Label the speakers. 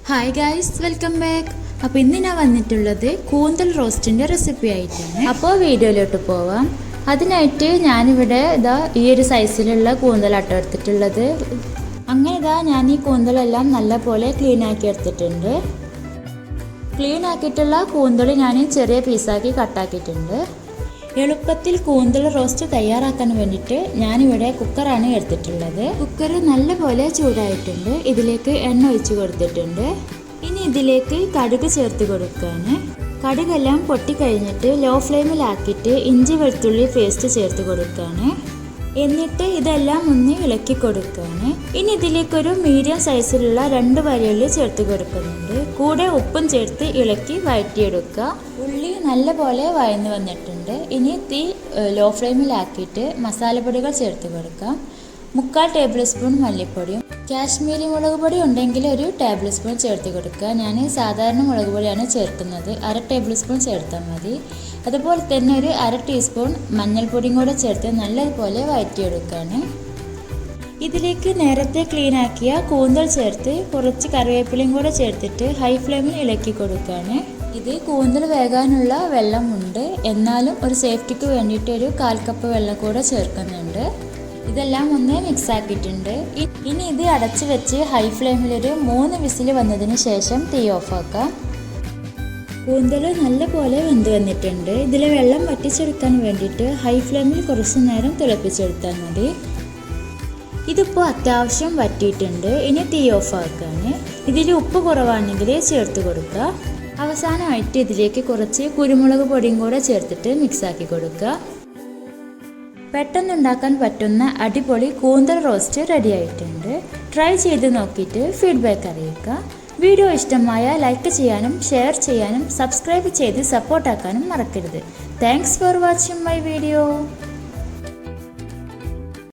Speaker 1: Hi guys, welcome back. അപ്പോൾ ഇന്ന് ഞാൻ വന്നിട്ടുള്ളത് കൂന്തൽ റോസ്റ്റിൻ്റെ റെസിപ്പി ആയിട്ടാണ്. അപ്പോൾ വീഡിയോയിലോട്ട് പോവാം. അതിനായിട്ട് ഞാനിവിടെ ഈ ഒരു സൈസിലുള്ള കൂന്തലാട്ടോ എടുത്തിട്ടുള്ളത്. അങ്ങനെ ഞാൻ ഈ കൂന്തലെല്ലാം നല്ലപോലെ ക്ലീൻ ആക്കി എടുത്തിട്ടുണ്ട്. ക്ലീൻ ആക്കിയിട്ടുള്ള കൂന്തൽ ഞാൻ ചെറിയ പീസാക്കി കട്ടാക്കിയിട്ടുണ്ട്. എളുപ്പത്തിൽ കൂന്തൽ റോസ്റ്റ് തയ്യാറാക്കാൻ വേണ്ടിയിട്ട് ഞാനിവിടെ കുക്കറാണ് എടുത്തിട്ടുള്ളത്. കുക്കർ നല്ലപോലെ ചൂടായിട്ടുണ്ട്. ഇതിലേക്ക് എണ്ണ ഒഴിച്ച് കൊടുത്തിട്ടുണ്ട്. ഇനി ഇതിലേക്ക് കടുക് ചേർത്ത് കൊടുക്കുകയാണ്. കടുകെല്ലാം പൊട്ടിക്കഴിഞ്ഞിട്ട് ലോ ഫ്ലെയിമിലാക്കിയിട്ട് ഇഞ്ചി വെളുത്തുള്ളി പേസ്റ്റ് ചേർത്ത് കൊടുക്കുകയാണ്. എന്നിട്ട് ഇതെല്ലാം ഒന്ന് ഇളക്കി കൊടുക്കുകയാണ്. ഇനി ഇതിലേക്കൊരു മീഡിയം സൈസിലുള്ള 2 വലിയുള്ളി ചേർത്ത് കൊടുക്കുന്നുണ്ട്. കൂടെ ഉപ്പും ചേർത്ത് ഇളക്കി വഴറ്റിയെടുക്കുക. ഉള്ളി നല്ലപോലെ വഴന്ന് വന്നിട്ടുണ്ട്. ഇനി തീ ലോ ഫ്ലെയിമിലാക്കിയിട്ട് മസാലപ്പൊടികൾ ചേർത്ത് കൊടുക്കാം. 3/4 ടേബിൾ സ്പൂൺ മല്ലിപ്പൊടിയും കാശ്മീരി മുളക് പൊടി ഉണ്ടെങ്കിൽ 1 ടേബിൾ സ്പൂൺ ചേർത്ത് കൊടുക്കുക. ഞാൻ സാധാരണ മുളക് പൊടിയാണ് ചേർക്കുന്നത്. 1/2 ടേബിൾ സ്പൂൺ ചേർത്താൽ മതി. അതുപോലെ തന്നെ 1/2 ടീസ്പൂൺ മഞ്ഞൾപ്പൊടിയും കൂടെ ചേർത്ത് നല്ലതുപോലെ വഴറ്റിയെടുക്കുകയാണ്. ഇതിലേക്ക് നേരത്തെ ക്ലീൻ ആക്കിയ കൂന്തൽ ചേർത്ത് കുറച്ച് കറിവേപ്പിലയും കൂടെ ചേർത്തിട്ട് ഹൈ ഫ്ലെയിമിൽ ഇളക്കി കൊടുക്കുകയാണ്. ഇത് കൂന്തൽ വേകാനുള്ള വെള്ളമുണ്ട്, എന്നാലും ഒരു സേഫ്റ്റിക്ക് വേണ്ടിയിട്ട് 1/4 കപ്പ് വെള്ളം കൂടെ ചേർക്കുന്നുണ്ട്. ഇതെല്ലാം ഒന്ന് മിക്സ് ആക്കിയിട്ടുണ്ട്. ഇനി ഇത് അടച്ച് വെച്ച് ഹൈ ഫ്ലെയിമിൽ 3 വിസിൽ വന്നതിന് ശേഷം തീ ഓഫാക്കാം. കൂന്തൽ നല്ലപോലെ വെന്ത് വന്നിട്ടുണ്ട്. ഇതിലെ വെള്ളം വറ്റിച്ചെടുക്കാൻ വേണ്ടിയിട്ട് ഹൈ ഫ്ലെയിമിൽ കുറച്ച് നേരം തിളപ്പിച്ചെടുത്താൽ മതി. ഇതിപ്പോൾ അത്യാവശ്യം വറ്റിയിട്ടുണ്ട്. ഇനി തീ ഓഫാക്കാണ്. ഇതിൽ ഉപ്പ് കുറവാണെങ്കിൽ ചേർത്ത് കൊടുക്കുക. അവസാനമായിട്ട് ഇതിലേക്ക് കുറച്ച് കുരുമുളക് പൊടിയും കൂടെ ചേർത്തിട്ട് മിക്സാക്കി കൊടുക്കുക. പെട്ടെന്നുണ്ടാക്കാൻ പറ്റുന്ന അടിപൊളി കൂന്തൽ റോസ്റ്റ് റെഡി ആയിട്ടുണ്ട്. ട്രൈ ചെയ്ത് നോക്കിയിട്ട് ഫീഡ്ബാക്ക് അറിയിക്കുക. വീഡിയോ ഇഷ്ടമായ ലൈക്ക് ചെയ്യാനും ഷെയർ ചെയ്യാനും സബ്സ്ക്രൈബ് ചെയ്ത് സപ്പോർട്ടാക്കാനും മറക്കരുത്. Thanks for watching my video.